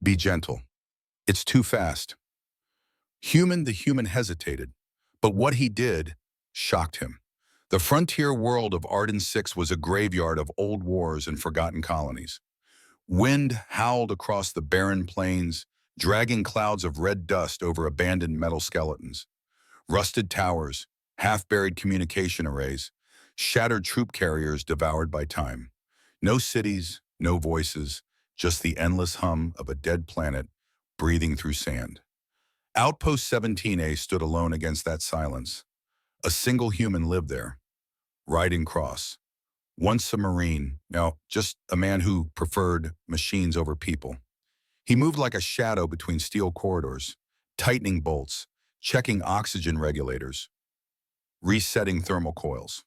Be gentle. It's too fast. The human hesitated, but what he did shocked him. The frontier world of Arden 6 was a graveyard of old wars and forgotten colonies. Wind howled across the barren plains, dragging clouds of red dust over abandoned metal skeletons. Rusted towers, half-buried communication arrays, shattered troop carriers devoured by time. No cities, no voices, just the endless hum of a dead planet breathing through sand. Outpost 17A stood alone against that silence. A single human lived there, Ryden Cross. Once a Marine, now just a man who preferred machines over people. He moved like a shadow between steel corridors, tightening bolts, checking oxygen regulators, resetting thermal coils.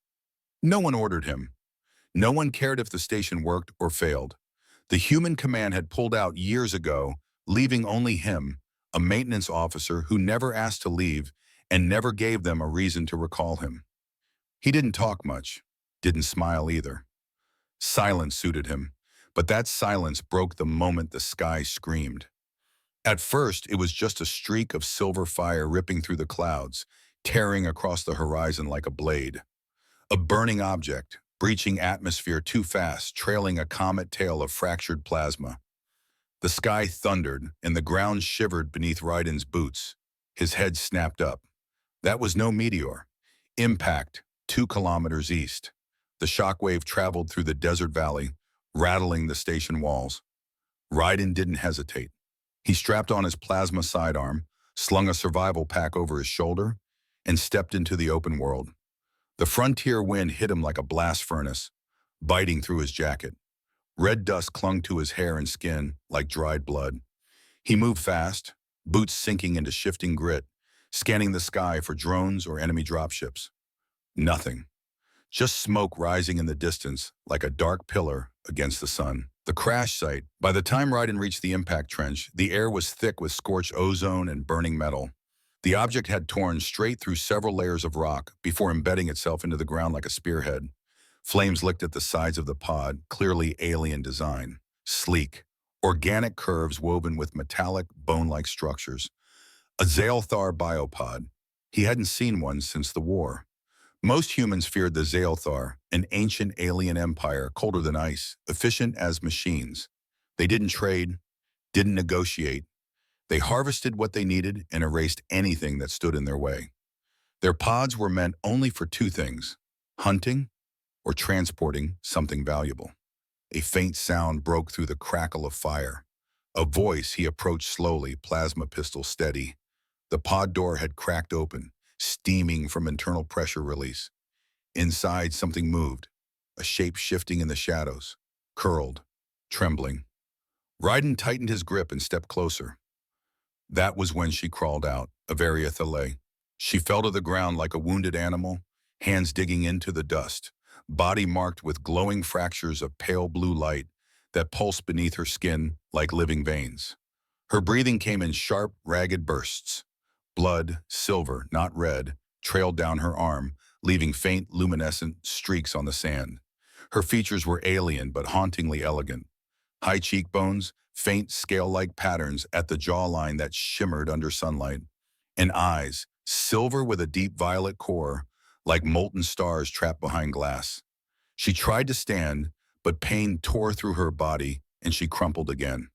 No one ordered him. No one cared if the station worked or failed. The human command had pulled out years ago, leaving only him, a maintenance officer who never asked to leave and never gave them a reason to recall him. He didn't talk much, didn't smile either. Silence suited him, but that silence broke the moment the sky screamed. At first, it was just a streak of silver fire ripping through the clouds, tearing across the horizon like a blade. A burning object, breaching atmosphere too fast, trailing a comet tail of fractured plasma. The sky thundered, and the ground shivered beneath Ryden's boots. His head snapped up. That was no meteor. Impact, 2 kilometers east. The shockwave traveled through the desert valley, rattling the station walls. Ryden didn't hesitate. He strapped on his plasma sidearm, slung a survival pack over his shoulder, and stepped into the open world. The frontier wind hit him like a blast furnace, biting through his jacket. Red dust clung to his hair and skin like dried blood. He moved fast, boots sinking into shifting grit, scanning the sky for drones or enemy dropships. Nothing. Just smoke rising in the distance like a dark pillar against the sun. The crash site. By the time Ryden reached the impact trench, the air was thick with scorched ozone and burning metal. The object had torn straight through several layers of rock before embedding itself into the ground like a spearhead. Flames licked at the sides of the pod, clearly alien design. Sleek, organic curves woven with metallic, bone-like structures. A Zaelthar biopod. He hadn't seen one since the war. Most humans feared the Zaelthar, an ancient alien empire colder than ice, efficient as machines. They didn't trade, didn't negotiate. They harvested what they needed and erased anything that stood in their way. Their pods were meant only for 2 things, hunting or transporting something valuable. A faint sound broke through the crackle of fire. A voice he approached slowly, plasma pistol steady. The pod door had cracked open, steaming from internal pressure release. Inside, something moved, a shape shifting in the shadows, curled, trembling. Ryden tightened his grip and stepped closer. That was when she crawled out, Averia Thale. She fell to the ground like a wounded animal, hands digging into the dust, body marked with glowing fractures of pale blue light that pulsed beneath her skin like living veins. Her breathing came in sharp, ragged bursts. Blood, silver, not red, trailed down her arm, leaving faint, luminescent streaks on the sand. Her features were alien but hauntingly elegant. High cheekbones, faint scale-like patterns at the jawline that shimmered under sunlight, and eyes, silver with a deep violet core, like molten stars trapped behind glass. She tried to stand, but pain tore through her body, and she crumpled again.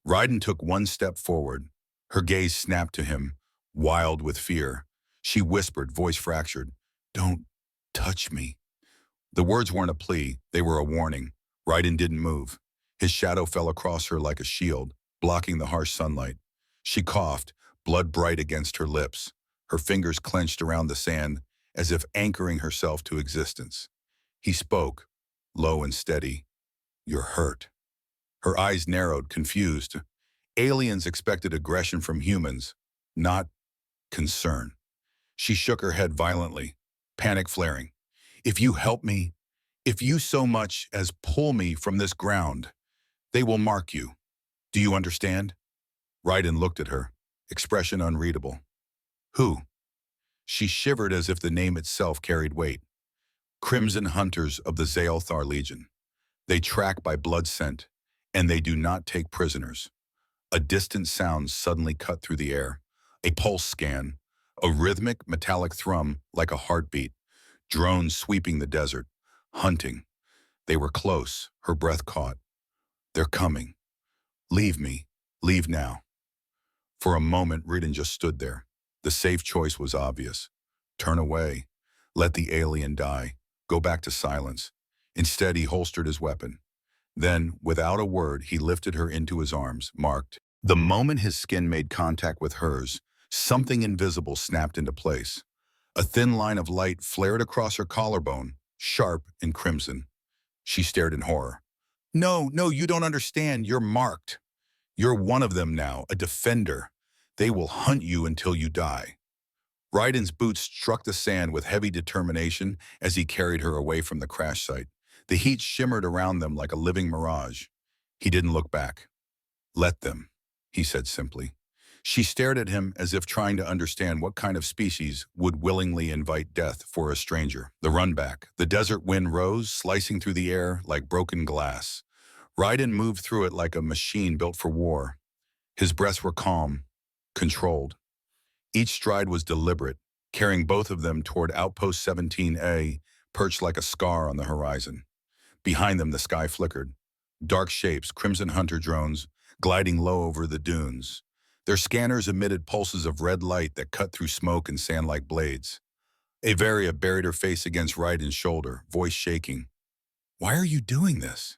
Ryden took one step forward. Her gaze snapped to him, wild with fear. She whispered, voice fractured, "Don't touch me." The words weren't a plea, they were a warning. Ryden didn't move. His shadow fell across her like a shield, blocking the harsh sunlight. She coughed, blood bright against her lips. Her fingers clenched around the sand, as if anchoring herself to existence. He spoke, low and steady. "You're hurt." Her eyes narrowed, confused. Aliens expected aggression from humans, not concern. She shook her head violently, panic flaring. "If you help me, if you so much as pull me from this ground, they will mark you. Do you understand?" Ryden looked at her, expression unreadable. "Who?" She shivered as if the name itself carried weight. "Crimson Hunters of the Zaelthar Legion. They track by blood scent, and they do not take prisoners. A distant sound suddenly cut through the air. A pulse scan. A rhythmic, metallic thrum like a heartbeat. Drones sweeping the desert. Hunting. They were close. Her breath caught. They're coming. Leave me. Leave now. For a moment, Ridden just stood there. The safe choice was obvious. Turn away. Let the alien die. Go back to silence. Instead, he holstered his weapon. Then, without a word, he lifted her into his arms, marked. The moment his skin made contact with hers, something invisible snapped into place. A thin line of light flared across her collarbone, sharp and crimson. She stared in horror. No, no, you don't understand. You're marked. You're one of them now, a defender. They will hunt you until you die. Ryden's boots struck the sand with heavy determination as he carried her away from the crash site. The heat shimmered around them like a living mirage. He didn't look back. Let them, he said simply. She stared at him as if trying to understand what kind of species would willingly invite death for a stranger. The run back. The desert wind rose, slicing through the air like broken glass. Ryden moved through it like a machine built for war. His breaths were calm, controlled. Each stride was deliberate, carrying both of them toward Outpost 17A, perched like a scar on the horizon. Behind them, the sky flickered. Dark shapes, crimson hunter drones, gliding low over the dunes. Their scanners emitted pulses of red light that cut through smoke and sand like blades. Averia buried her face against Ryden's shoulder, voice shaking. Why are you doing this?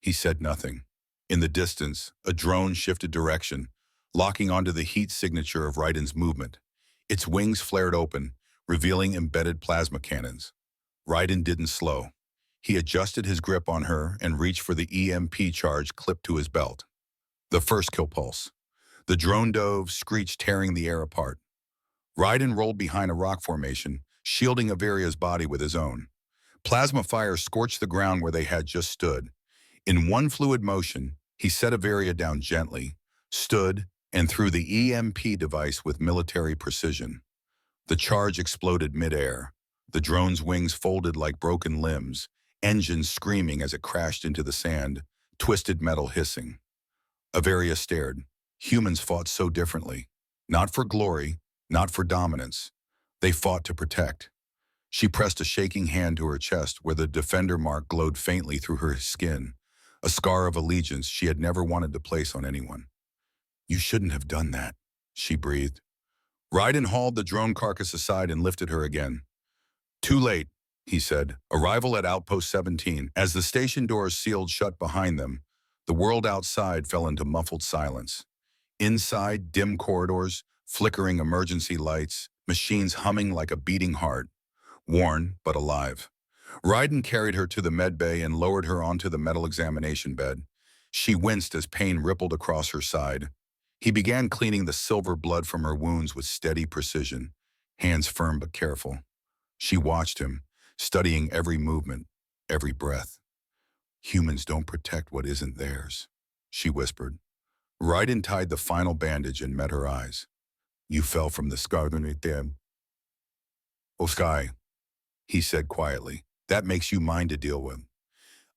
He said nothing. In the distance, a drone shifted direction, locking onto the heat signature of Ryden's movement. Its wings flared open, revealing embedded plasma cannons. Ryden didn't slow. He adjusted his grip on her and reached for the EMP charge clipped to his belt. The first kill pulse. The drone dove, screeched, tearing the air apart. Ryden rolled behind a rock formation, shielding Averia's body with his own. Plasma fire scorched the ground where they had just stood. In one fluid motion, he set Averia down gently, stood, and threw the EMP device with military precision. The charge exploded midair. The drone's wings folded like broken limbs, engines screaming as it crashed into the sand, twisted metal hissing. Averia stared. Humans fought so differently. Not for glory, not for dominance. They fought to protect. She pressed a shaking hand to her chest where the defender mark glowed faintly through her skin, a scar of allegiance she had never wanted to place on anyone. You shouldn't have done that, she breathed. Ryden hauled the drone carcass aside and lifted her again. Too late, he said. Arrival at Outpost 17. As the station doors sealed shut behind them, the world outside fell into muffled silence. Inside, dim corridors, flickering emergency lights, machines humming like a beating heart. Worn, but alive. Ryden carried her to the med bay and lowered her onto the metal examination bed. She winced as pain rippled across her side. He began cleaning the silver blood from her wounds with steady precision, hands firm but careful. She watched him, studying every movement, every breath. Humans don't protect what isn't theirs, she whispered. Ryden tied the final bandage and met her eyes. You fell from the sky underneath them. Oh, sky, he said quietly. That makes you mine to deal with.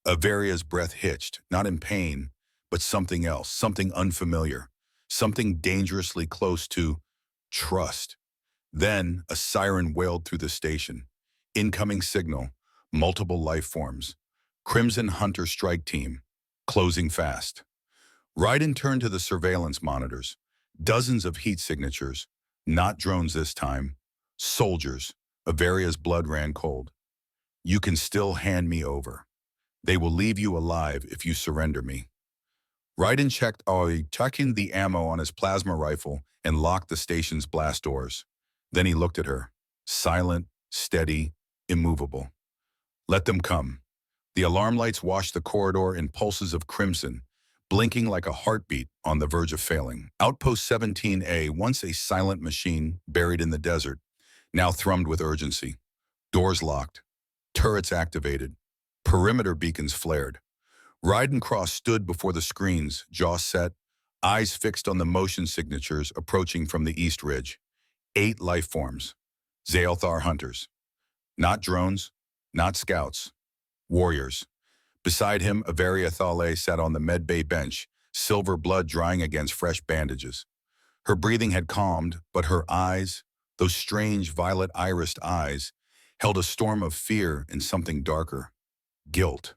Averia's breath hitched, not in pain, but something else, something unfamiliar, something dangerously close to trust. Then a siren wailed through the station. Incoming signal, multiple life forms. Crimson Hunter strike team, closing fast. Ryden turned to the surveillance monitors. Dozens of heat signatures, not drones this time. Soldiers. Averia's blood ran cold. You can still hand me over. They will leave you alive if you surrender me. Ryden checking the ammo on his plasma rifle and locked the station's blast doors. Then he looked at her, silent, steady, immovable. Let them come. The alarm lights washed the corridor in pulses of crimson, blinking like a heartbeat on the verge of failing. Outpost 17A, once a silent machine buried in the desert, now thrummed with urgency. Doors locked. Turrets activated. Perimeter beacons flared. Ryden Cross stood before the screens, jaw set, eyes fixed on the motion signatures approaching from the east ridge. 8 life forms. Zaelthar hunters. Not drones, not scouts. Warriors. Beside him, Averia Thale sat on the medbay bench, silver blood drying against fresh bandages. Her breathing had calmed, but her eyes, those strange violet-irised eyes, held a storm of fear and something darker, guilt.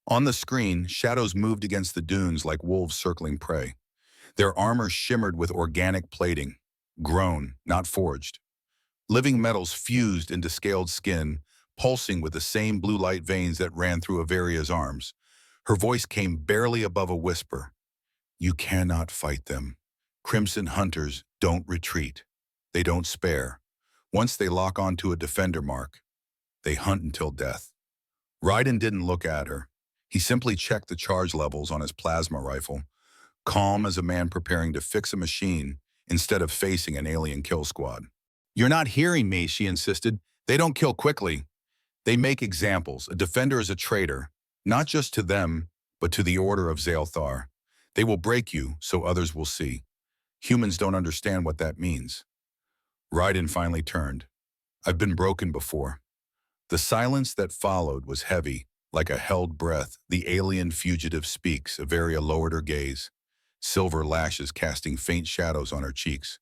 On the screen, shadows moved against the dunes like wolves circling prey. Their armor shimmered with organic plating, grown, not forged. Living metals fused into scaled skin, pulsing with the same blue light veins that ran through Averia's arms. Her voice came barely above a whisper. You cannot fight them. Crimson hunters don't retreat. They don't spare. Once they lock onto a defender mark, they hunt until death. Raiden didn't look at her. He simply checked the charge levels on his plasma rifle, calm as a man preparing to fix a machine instead of facing an alien kill squad. You're not hearing me, she insisted. They don't kill quickly. They make examples. A defender is a traitor, not just to them, but to the order of Zaelthar. They will break you so others will see. Humans don't understand what that means. Raiden finally turned. I've been broken before. The silence that followed was heavy, like a held breath. The alien fugitive speaks. Averia lowered her gaze, silver lashes casting faint shadows on her cheeks.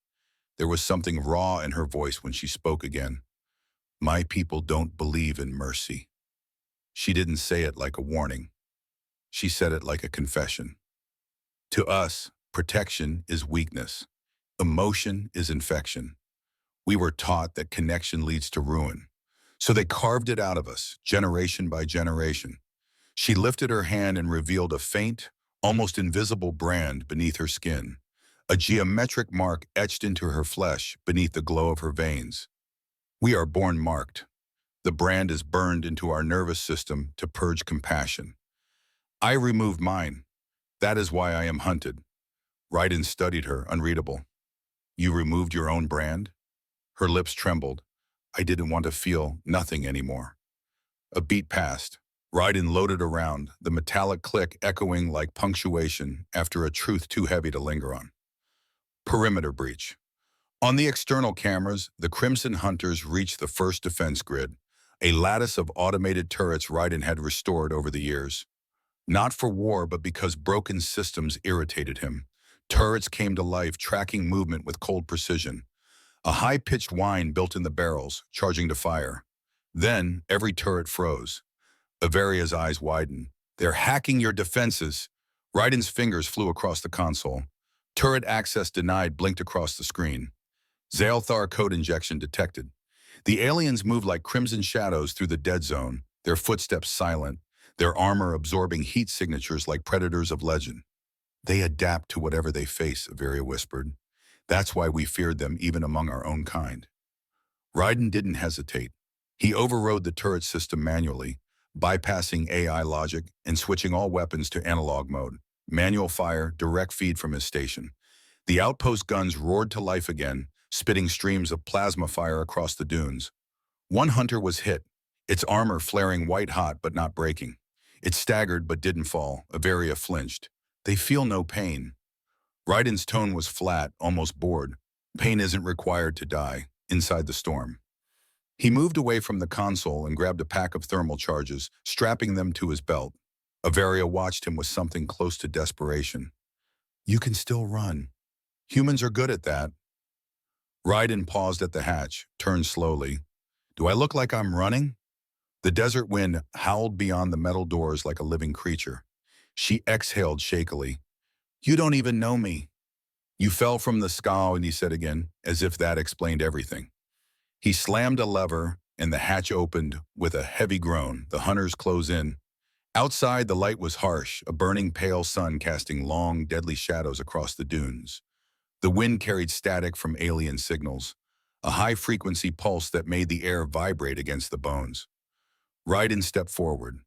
There was something raw in her voice when she spoke again. My people don't believe in mercy. She didn't say it like a warning. She said it like a confession. To us, protection is weakness. Emotion is infection. We were taught that connection leads to ruin. So they carved it out of us, generation by generation. She lifted her hand and revealed a faint, almost invisible brand beneath her skin, a geometric mark etched into her flesh beneath the glow of her veins. We are born marked. The brand is burned into our nervous system to purge compassion. I removed mine. That is why I am hunted. Raiden studied her, unreadable. You removed your own brand? Her lips trembled. I didn't want to feel nothing anymore. A beat passed. Raiden loaded around, the metallic click echoing like punctuation after a truth too heavy to linger on. Perimeter breach. On the external cameras, the Crimson Hunters reached the first defense grid, a lattice of automated turrets Raiden had restored over the years. Not for war, but because broken systems irritated him. Turrets came to life, tracking movement with cold precision. A high-pitched whine built in the barrels, charging to fire. Then, every turret froze. Averia's eyes widened. They're hacking your defenses. Raiden's fingers flew across the console. Turret access denied blinked across the screen. Zaelthar code injection detected. The aliens moved like crimson shadows through the dead zone, their footsteps silent, their armor absorbing heat signatures like predators of legend. They adapt to whatever they face, Averia whispered. That's why we feared them even among our own kind. Raiden didn't hesitate. He overrode the turret system manually, bypassing AI logic and switching all weapons to analog mode. Manual fire, direct feed from his station. The outpost guns roared to life again, spitting streams of plasma fire across the dunes. One hunter was hit, its armor flaring white-hot but not breaking. It staggered but didn't fall. Averia flinched. They feel no pain. Raiden's tone was flat, almost bored. Pain isn't required to die, inside the storm. He moved away from the console and grabbed a pack of thermal charges, strapping them to his belt. Averia watched him with something close to desperation. You can still run. Humans are good at that. Raiden paused at the hatch, turned slowly. Do I look like I'm running? The desert wind howled beyond the metal doors like a living creature. She exhaled shakily. You don't even know me. You fell from the sky, and he said again, as if that explained everything. He slammed a lever, and the hatch opened with a heavy groan. The hunters closed in. Outside, the light was harsh, a burning pale sun casting long, deadly shadows across the dunes. The wind carried static from alien signals, a high-frequency pulse that made the air vibrate against the bones. Raiden stepped forward.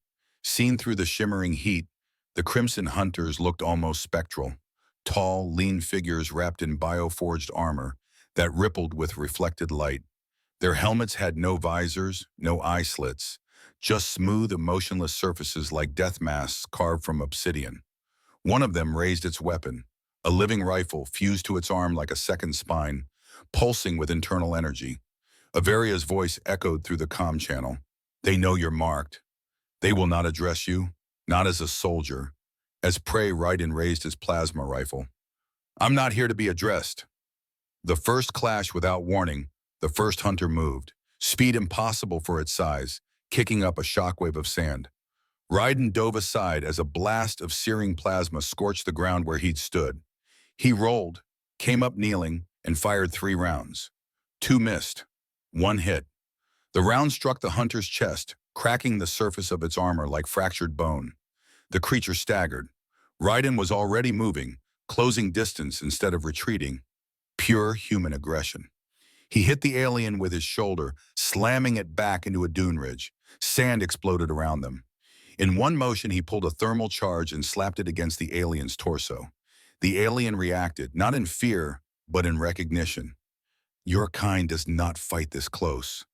Seen through the shimmering heat, the Crimson Hunters looked almost spectral, tall, lean figures wrapped in bioforged armor that rippled with reflected light. Their helmets had no visors, no eye slits, just smooth, emotionless surfaces like death masks carved from obsidian. One of them raised its weapon, a living rifle fused to its arm like a second spine, pulsing with internal energy. Averia's voice echoed through the comm channel. They know you're marked. They will not address you, not as a soldier, As prey, Raiden raised his plasma rifle. I'm not here to be addressed. The first clash without warning, the first hunter moved, speed impossible for its size, kicking up a shockwave of sand. Raiden dove aside as a blast of searing plasma scorched the ground where he'd stood. He rolled, came up kneeling, and fired 3 rounds. 2 missed. 1 hit. The round struck the hunter's chest, cracking the surface of its armor like fractured bone. The creature staggered. Raiden was already moving, closing distance instead of retreating. Pure human aggression. He hit the alien with his shoulder, slamming it back into a dune ridge. Sand exploded around them. In one motion, he pulled a thermal charge and slapped it against the alien's torso. The alien reacted, not in fear, but in recognition. Your kind does not fight this close,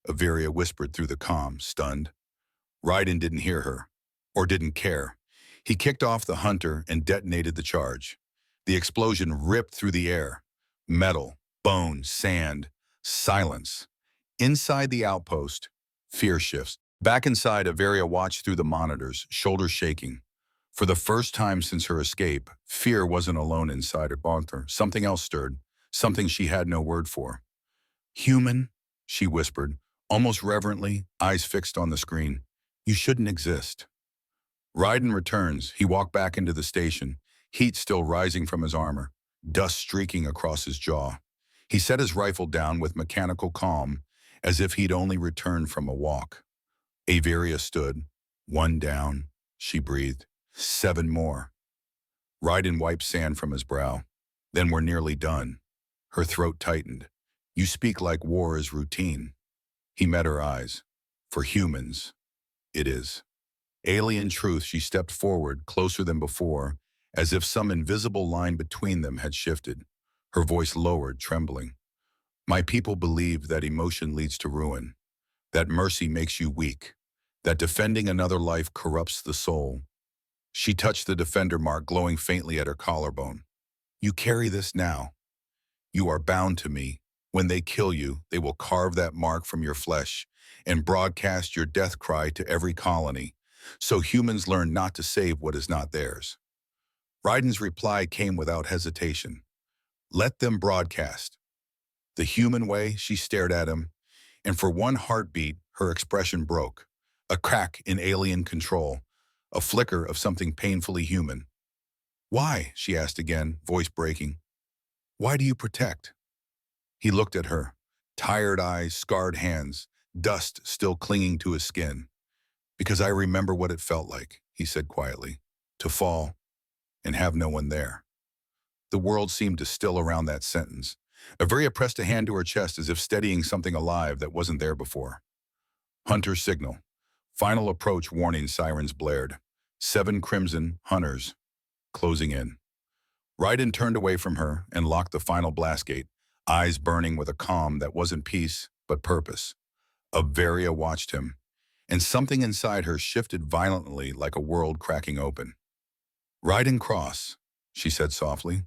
Averia whispered through the comm, stunned. Raiden didn't hear her, or didn't care. He kicked off the hunter and detonated the charge. The explosion ripped through the air. Metal, bone, sand, silence. Inside the outpost, fear shifts. Back inside, Averia watched through the monitors, shoulders shaking. For the first time since her escape, fear wasn't alone inside her bunker. Something else stirred, something she had no word for. Human, she whispered, almost reverently, eyes fixed on the screen. You shouldn't exist. Raiden returns. He walked back into the station, heat still rising from his armor, dust streaking across his jaw. He set his rifle down with mechanical calm, as if he'd only returned from a walk. Averia stood. 1 down, she breathed. 7 more. Raiden wiped sand from his brow. Then we're nearly done. Her throat tightened. You speak like war is routine. He met her eyes. For humans, it is. Alien truth, she stepped forward, closer than before, as if some invisible line between them had shifted. Her voice lowered, trembling. My people believe that emotion leads to ruin, that mercy makes you weak, that defending another life corrupts the soul. She touched the defender mark glowing faintly at her collarbone. You carry this now. You are bound to me. When they kill you, they will carve that mark from your flesh and broadcast your death cry to every colony, so humans learn not to save what is not theirs. Raiden's reply came without hesitation. Let them broadcast. The human way, she stared at him, and for one heartbeat, her expression broke. A crack in alien control, a flicker of something painfully human. Why? She asked again, voice breaking. Why do you protect? He looked at her, tired eyes, scarred hands, dust still clinging to his skin. Because I remember what it felt like, he said quietly, to fall and have no one there. The world seemed to still around that sentence. Averia pressed a hand to her chest as if steadying something alive that wasn't there before. Hunter signal. Final approach warning sirens blared. 7 crimson hunters closing in. Raiden turned away from her and locked the final blast gate, eyes burning with a calm that wasn't peace, but purpose. Averia watched him, and something inside her shifted violently like a world cracking open. Raiden Cross, she said softly,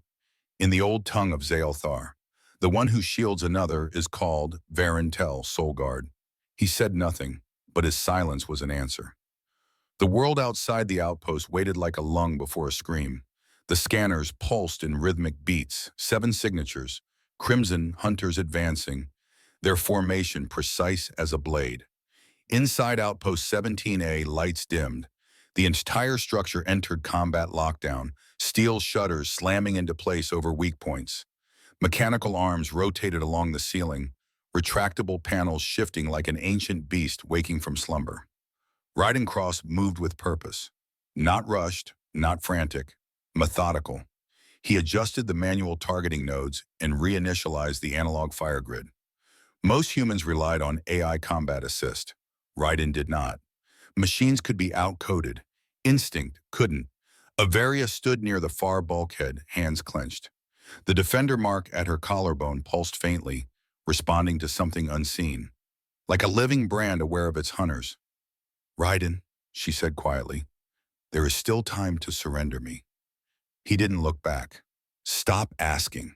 in the old tongue of Zaelthar. The one who shields another is called Varentel, Soul Guard. He said nothing, but his silence was an answer. The world outside the outpost waited like a lung before a scream. The scanners pulsed in rhythmic beats, 7 signatures, crimson hunters advancing, their formation precise as a blade. Inside Outpost 17A, lights dimmed. The entire structure entered combat lockdown, steel shutters slamming into place over weak points. Mechanical arms rotated along the ceiling, retractable panels shifting like an ancient beast waking from slumber. Raiden Cross moved with purpose. Not rushed, not frantic, methodical. He adjusted the manual targeting nodes and reinitialized the analog fire grid. Most humans relied on AI combat assist. Raiden did not. Machines could be out-coded. Instinct couldn't. Averia stood near the far bulkhead, hands clenched. The defender mark at her collarbone pulsed faintly, responding to something unseen. Like a living brand aware of its hunters. Raiden, she said quietly, there is still time to surrender me. He didn't look back. Stop asking.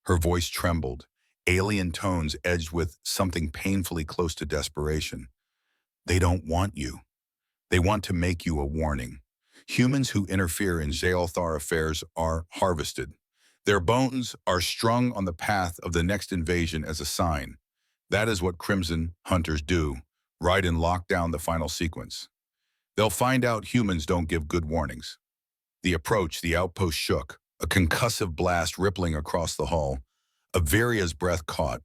Her voice trembled, alien tones edged with something painfully close to desperation. They don't want you. They want to make you a warning. Humans who interfere in Xeothar affairs are harvested. Their bones are strung on the path of the next invasion as a sign. That is what Crimson Hunters do, right and lock down the final sequence. They'll find out humans don't give good warnings. The outpost shook, a concussive blast rippling across the hull. Averia's breath caught.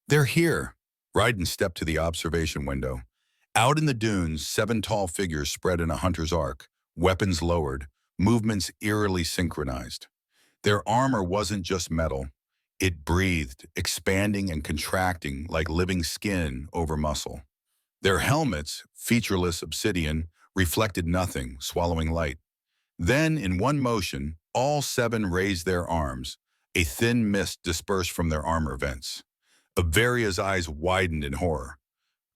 They're here. Ryden stepped to the observation window. Out in the dunes, 7 tall figures spread in a hunter's arc, weapons lowered, movements eerily synchronized. Their armor wasn't just metal. It breathed, expanding and contracting like living skin over muscle. Their helmets, featureless obsidian, reflected nothing, swallowing light. Then, in one motion, all 7 raised their arms. A thin mist dispersed from their armor vents. Averia's eyes widened in horror.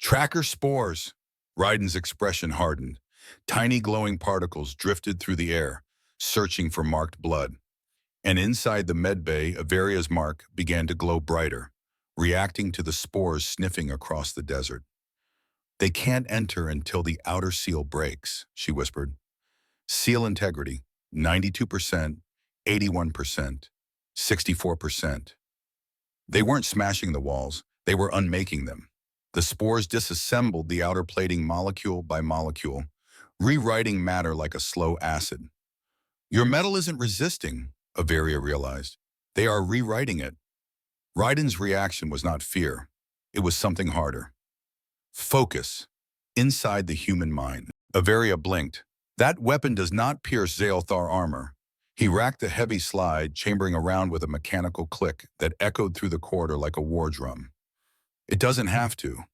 Tracker spores! Ryden's expression hardened. Tiny glowing particles drifted through the air, searching for marked blood. And inside the medbay, Averia's mark began to glow brighter, reacting to the spores sniffing across the desert. They can't enter until the outer seal breaks, she whispered. Seal integrity, 92%, 81%, 64%. They weren't smashing the walls, they were unmaking them. The spores disassembled the outer plating molecule by molecule, rewriting matter like a slow acid. Your metal isn't resisting, Averia realized. They are rewriting it. Ryden's reaction was not fear. It was something harder. Focus. Inside the human mind. Averia blinked. That weapon does not pierce Xeothar armor. He racked the heavy slide, chambering around with a mechanical click that echoed through the corridor like a war drum. It doesn't have to.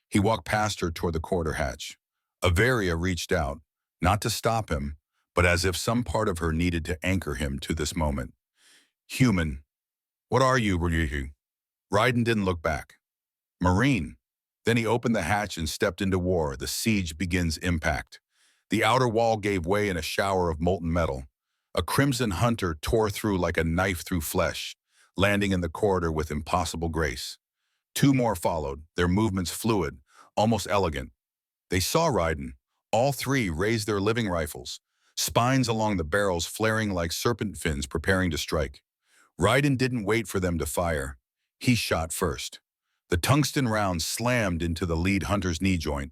He walked past her toward the quarter hatch. Averia reached out, not to stop him, but as if some part of her needed to anchor him to this moment. Human. What are you, Ryuhu? Ryden didn't look back. Marine. Then he opened the hatch and stepped into war. The siege begins impact. The outer wall gave way in a shower of molten metal. A crimson hunter tore through like a knife through flesh, landing in the corridor with impossible grace. 2 more followed, their movements fluid, almost elegant. They saw Ryden. All 3 raised their living rifles, spines along the barrels flaring like serpent fins preparing to strike. Ryden didn't wait for them to fire. He shot first. The tungsten round slammed into the lead hunter's knee joint,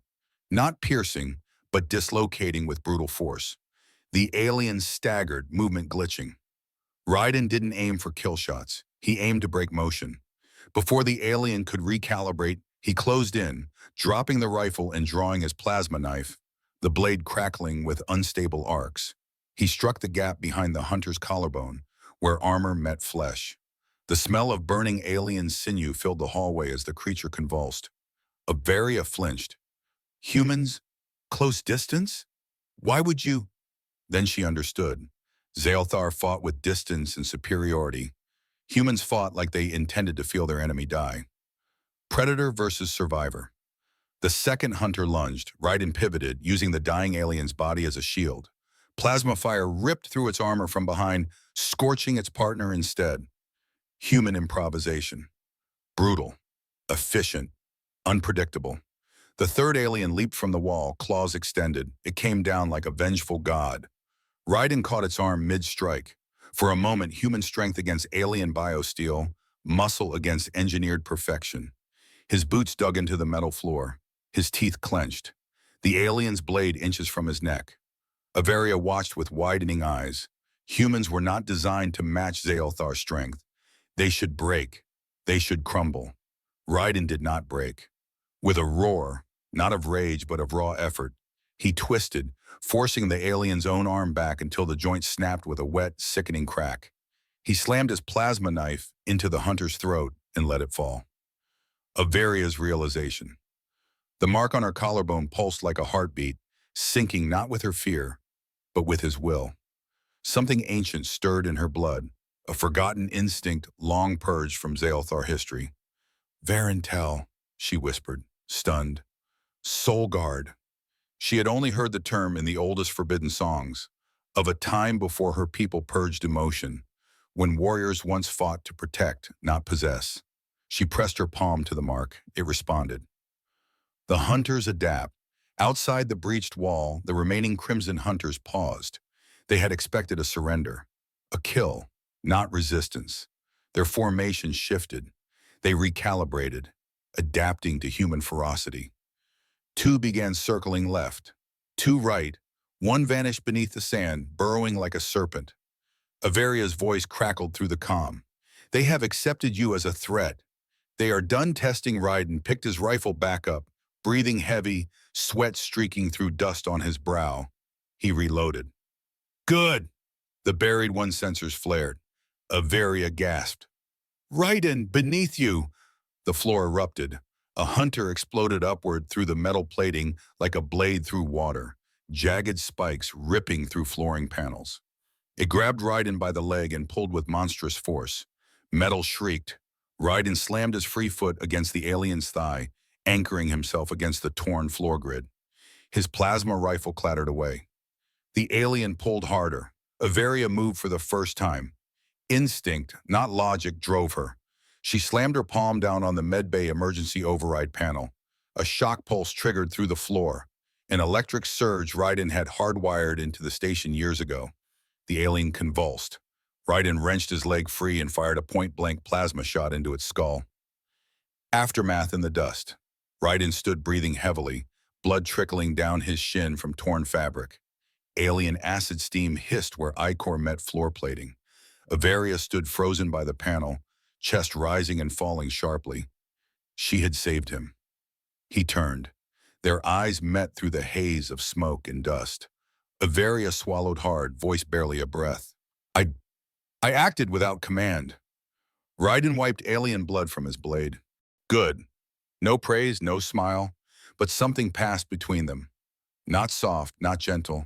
not piercing, but dislocating with brutal force. The alien staggered, movement glitching. Ryden didn't aim for kill shots. He aimed to break motion. Before the alien could recalibrate, he closed in, dropping the rifle and drawing his plasma knife, the blade crackling with unstable arcs. He struck the gap behind the hunter's collarbone, where armor met flesh. The smell of burning alien sinew filled the hallway as the creature convulsed. Averia flinched. Humans? Close distance? Why would you? Then she understood. Xeothar fought with distance and superiority. Humans fought like they intended to feel their enemy die. Predator versus survivor. The second hunter lunged, Ryden pivoted, using the dying alien's body as a shield. Plasma fire ripped through its armor from behind, scorching its partner instead. Human improvisation. Brutal, efficient, unpredictable. The third alien leaped from the wall, claws extended. It came down like a vengeful god. Ryden caught its arm mid-strike. For a moment, human strength against alien biosteel, muscle against engineered perfection. His boots dug into the metal floor. His teeth clenched. The alien's blade inches from his neck. Averia watched with widening eyes. Humans were not designed to match Xeothar's strength. They should break. They should crumble. Ryden did not break. With a roar, not of rage but of raw effort, he twisted, forcing the alien's own arm back until the joint snapped with a wet, sickening crack. He slammed his plasma knife into the hunter's throat and let it fall. Averia's realization. The mark on her collarbone pulsed like a heartbeat, sinking not with her fear, but with his will. Something ancient stirred in her blood, a forgotten instinct long purged from Xeothar history. Varentel, she whispered, stunned. Soul Guard. She had only heard the term in the oldest forbidden songs, of a time before her people purged emotion, when warriors once fought to protect, not possess. She pressed her palm to the mark. It responded. The hunters adapt. Outside the breached wall, the remaining Crimson Hunters paused. They had expected a surrender, a kill, not resistance. Their formation shifted. They recalibrated, adapting to human ferocity. Two began circling left, two right. One vanished beneath the sand, burrowing like a serpent. Averia's voice crackled through the calm. They have accepted you as a threat. They are done testing. Ryden picked his rifle back up, breathing heavy, sweat streaking through dust on his brow. He reloaded. Good! The buried one sensors flared. Averia gasped. Ryden, beneath you! The floor erupted. A hunter exploded upward through the metal plating like a blade through water, jagged spikes ripping through flooring panels. It grabbed Ryden by the leg and pulled with monstrous force. Metal shrieked. Ryden slammed his free foot against the alien's thigh, anchoring himself against the torn floor grid. His plasma rifle clattered away. The alien pulled harder. Averia moved for the first time. Instinct, not logic, drove her. She slammed her palm down on the medbay emergency override panel. A shock pulse triggered through the floor. An electric surge Ryden had hardwired into the station years ago. The alien convulsed. Ryden wrenched his leg free and fired a point-blank plasma shot into its skull. Aftermath in the dust. Ryden stood breathing heavily, blood trickling down his shin from torn fabric. Alien acid steam hissed where ichor met floor plating. Averia stood frozen by the panel, chest rising and falling sharply. She had saved him. He turned. Their eyes met through the haze of smoke and dust. Averia swallowed hard, voice barely a breath. I acted without command. Ryden wiped alien blood from his blade. Good. No praise, no smile, but something passed between them. Not soft, not gentle.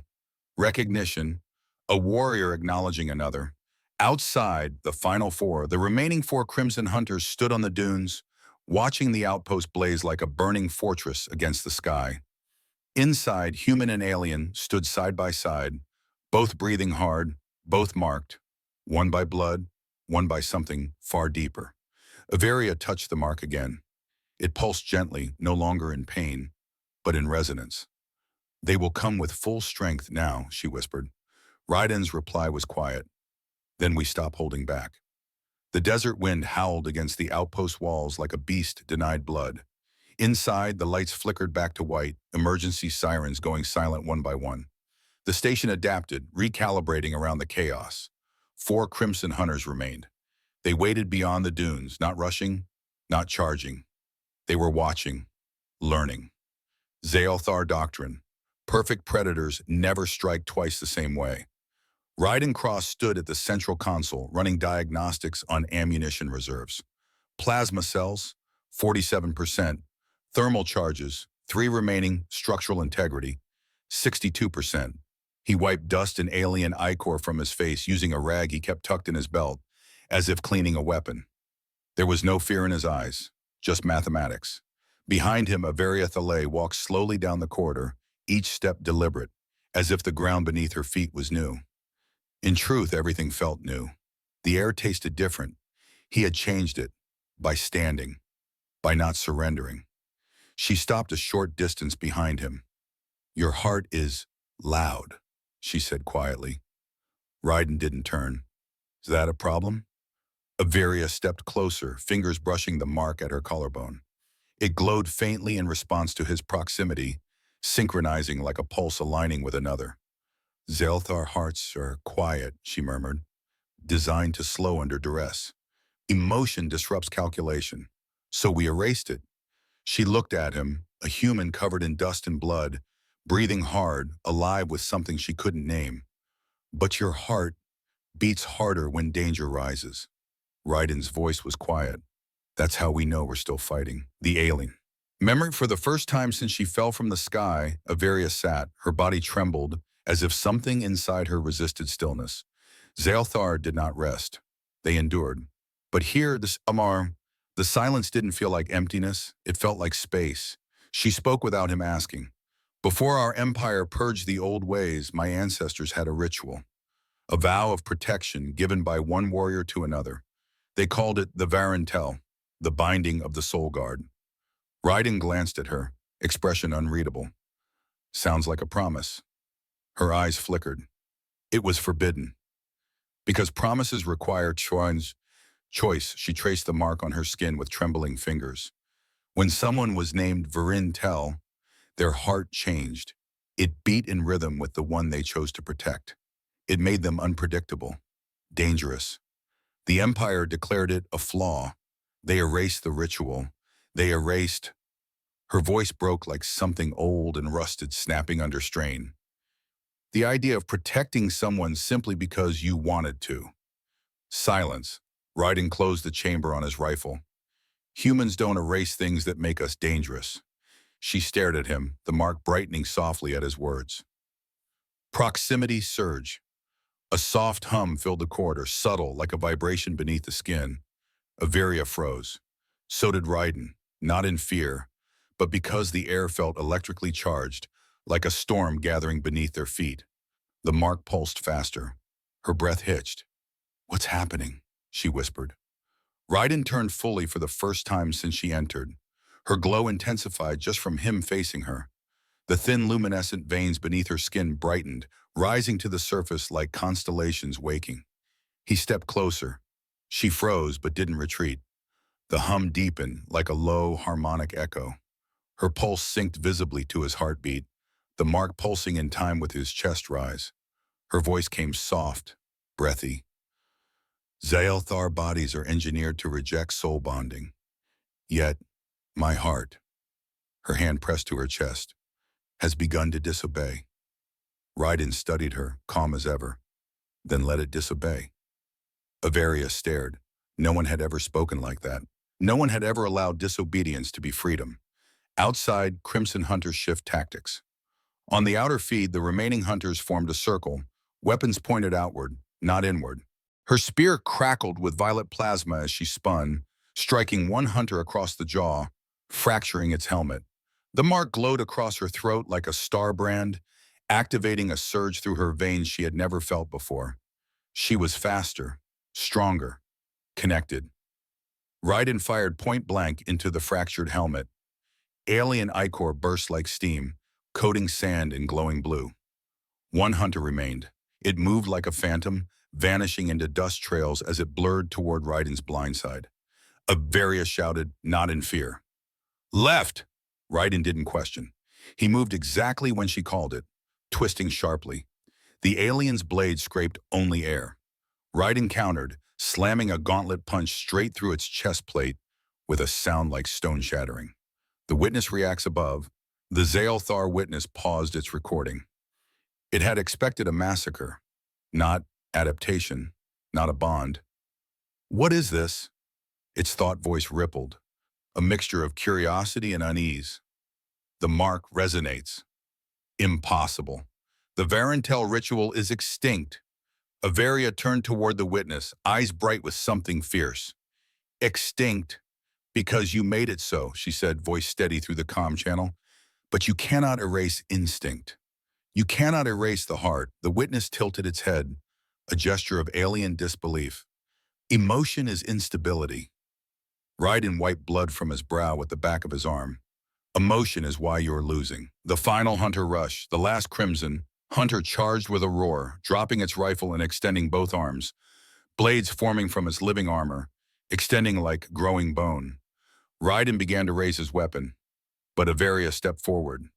Recognition, a warrior acknowledging another. Outside, the final four, the remaining four Crimson Hunters stood on the dunes, watching the outpost blaze like a burning fortress against the sky. Inside, human and alien stood side by side, both breathing hard, both marked, one by blood, one by something far deeper. Averia touched the mark again. It pulsed gently, no longer in pain, but in resonance. They will come with full strength now, she whispered. Ryden's reply was quiet. Then we stop holding back. The desert wind howled against the outpost walls like a beast denied blood. Inside, the lights flickered back to white, emergency sirens going silent one by one. The station adapted, recalibrating around the chaos. 4 Crimson Hunters remained. They waited beyond the dunes, not rushing, not charging. They were watching, learning. Zaelthar Doctrine. Perfect predators never strike twice the same way. Ryden Cross stood at the central console, running diagnostics on ammunition reserves. Plasma cells, 47%. Thermal charges, 3 remaining. Structural integrity, 62%. He wiped dust and alien ichor from his face using a rag he kept tucked in his belt, as if cleaning a weapon. There was no fear in his eyes, just mathematics. Behind him, Averia Thalay walked slowly down the corridor, each step deliberate, as if the ground beneath her feet was new. In truth, everything felt new. The air tasted different. He had changed it, by standing, by not surrendering. She stopped a short distance behind him. Your heart is loud, she said quietly. Ryden didn't turn. Is that a problem? Averia stepped closer, fingers brushing the mark at her collarbone. It glowed faintly in response to his proximity, synchronizing like a pulse aligning with another. Zaelthar hearts are quiet, she murmured, designed to slow under duress. Emotion disrupts calculation. So we erased it. She looked at him, a human covered in dust and blood, breathing hard, alive with something she couldn't name. But your heart beats harder when danger rises. Ryden's voice was quiet. That's how we know we're still fighting. The alien. Memory for the first time since she fell from the sky, Averia sat, her body trembled, as if something inside her resisted stillness. Zaelthar did not rest. They endured. But here, the silence didn't feel like emptiness, it felt like space. She spoke without him asking. Before our empire purged the old ways, my ancestors had a ritual. A vow of protection given by one warrior to another. They called it the Varantel, the binding of the soul guard. Ryden glanced at her, expression unreadable. Sounds like a promise. Her eyes flickered. It was forbidden. Because promises require choice, she traced the mark on her skin with trembling fingers. When someone was named Varin Tel, their heart changed. It beat in rhythm with the one they chose to protect. It made them unpredictable, dangerous. The Empire declared it a flaw. They erased the ritual. They erased. Her voice broke like something old and rusted snapping under strain. The idea of protecting someone simply because you wanted to. Silence. Raiden closed the chamber on his rifle. Humans don't erase things that make us dangerous. She stared at him, the mark brightening softly at his words. Proximity surge. A soft hum filled the corridor, subtle like a vibration beneath the skin. Averia froze. So did Raiden, not in fear, but because the air felt electrically charged, like a storm gathering beneath their feet. The mark pulsed faster. Her breath hitched. "What's happening?" she whispered. Raiden turned fully for the first time since she entered. Her glow intensified just from him facing her. The thin luminescent veins beneath her skin brightened, rising to the surface like constellations waking. He stepped closer. She froze but didn't retreat. The hum deepened like a low, harmonic echo. Her pulse synced visibly to his heartbeat, the mark pulsing in time with his chest rise. Her voice came soft, breathy. Zaelthar bodies are engineered to reject soul bonding. Yet, my heart, her hand pressed to her chest, has begun to disobey. Raiden studied her, calm as ever, then let it disobey. Averia stared. No one had ever spoken like that. No one had ever allowed disobedience to be freedom. Outside, Crimson Hunters shift tactics. On the outer feed, the remaining hunters formed a circle, weapons pointed outward, not inward. Her spear crackled with violet plasma as she spun, striking one hunter across the jaw, fracturing its helmet. The mark glowed across her throat like a star brand, activating a surge through her veins she had never felt before. She was faster, stronger, connected. Raiden fired point blank into the fractured helmet. Alien ichor burst like steam, coating sand in glowing blue. One hunter remained. It moved like a phantom, vanishing into dust trails as it blurred toward Raiden's blind side. Averia shouted, not in fear. "Left!" Raiden didn't question. He moved exactly when she called it, twisting sharply. The alien's blade scraped only air. Raiden countered, slamming a gauntlet punch straight through its chest plate with a sound like stone shattering. The witness reacts above. The Zaelthar witness paused its recording. It had expected a massacre, not adaptation, not a bond. "What is this?" Its thought voice rippled, a mixture of curiosity and unease. The mark resonates. Impossible. The Varantel ritual is extinct. Averia turned toward the witness, eyes bright with something fierce. "Extinct because you made it so," she said, voice steady through the comm channel. "But you cannot erase instinct. You cannot erase the heart." The witness tilted its head, a gesture of alien disbelief. "Emotion is instability." Raiden wiped blood from his brow with the back of his arm. "Emotion is why you're losing." The final hunter rush, the last crimson, hunter charged with a roar, dropping its rifle and extending both arms, blades forming from its living armor, extending like growing bone. Raiden began to raise his weapon, but Averia stepped forward.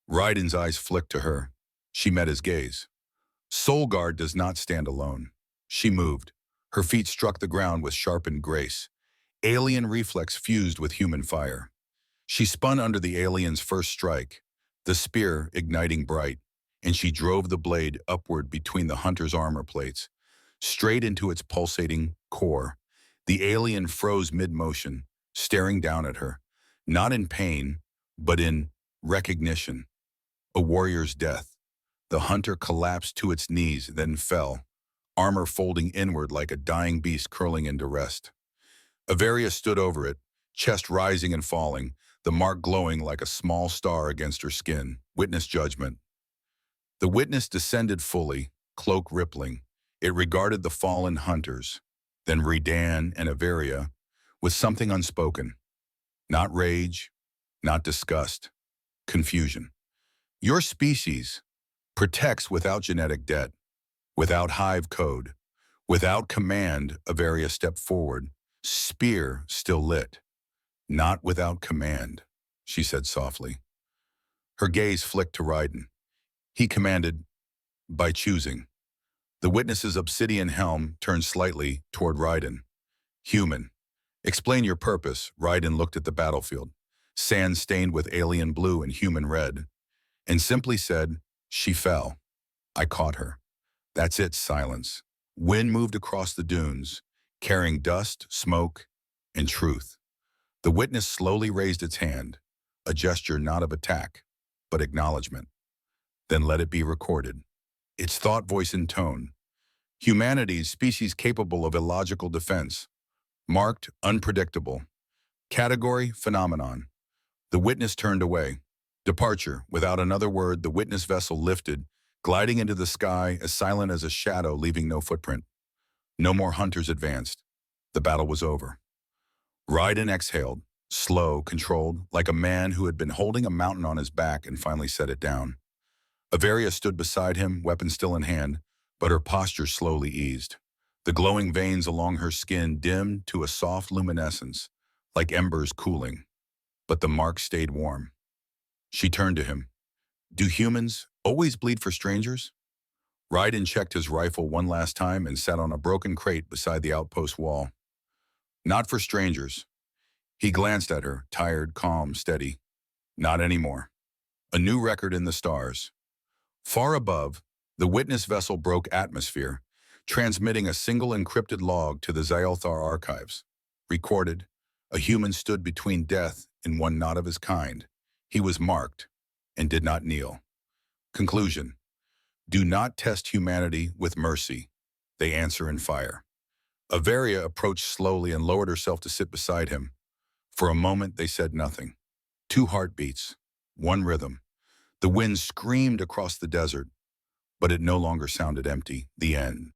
Raiden's eyes flicked to her. She met his gaze. Soul Guard does not stand alone. She moved. Her feet struck the ground with sharpened grace. Alien reflex fused with human fire. She spun under the alien's first strike, the spear igniting bright, and she drove the blade upward between the hunter's armor plates, straight into its pulsating core. The alien froze mid-motion, staring down at her, not in pain, but in recognition. A warrior's death. The hunter collapsed to its knees, then fell, armor folding inward like a dying beast curling into rest. Averia stood over it, chest rising and falling, the mark glowing like a small star against her skin. Witness judgment. The witness descended fully, cloak rippling. It regarded the fallen hunters, then Redan and Averia, with something unspoken. Not rage, not disgust, confusion. Your species protects without genetic debt, without hive code, without command. Avaria stepped forward, spear still lit. Not without command, she said softly. Her gaze flicked to Ryden. He commanded, by choosing. The witness's obsidian helm turned slightly toward Ryden. Human. Explain your purpose. Ryden looked at the battlefield, sand stained with alien blue and human red, and simply said, she fell. I caught her. That's it, silence. Wind moved across the dunes, carrying dust, smoke, and truth. The witness slowly raised its hand, a gesture not of attack, but acknowledgement. Then let it be recorded. Its thought, voice, and tone. Humanity's species capable of illogical defense. Marked, unpredictable. Category, phenomenon. The witness turned away. Departure. Without another word, the witness vessel lifted, gliding into the sky, as silent as a shadow, leaving no footprint. No more hunters advanced. The battle was over. Ryden exhaled, slow, controlled, like a man who had been holding a mountain on his back and finally set it down. Avaria stood beside him, weapon still in hand, but her posture slowly eased. The glowing veins along her skin dimmed to a soft luminescence, like embers cooling. But the mark stayed warm. She turned to him. Do humans always bleed for strangers? Ryden checked his rifle one last time and sat on a broken crate beside the outpost wall. Not for strangers. He glanced at her, tired, calm, steady. Not anymore. A new record in the stars. Far above, the witness vessel broke atmosphere, transmitting a single encrypted log to the Xyalthar archives. Recorded, a human stood between death and one not of his kind. He was marked and did not kneel. Conclusion. Do not test humanity with mercy. They answer in fire. Avaria approached slowly and lowered herself to sit beside him. For a moment, they said nothing. 2 heartbeats, 1 rhythm. The wind screamed across the desert, but it no longer sounded empty. The end.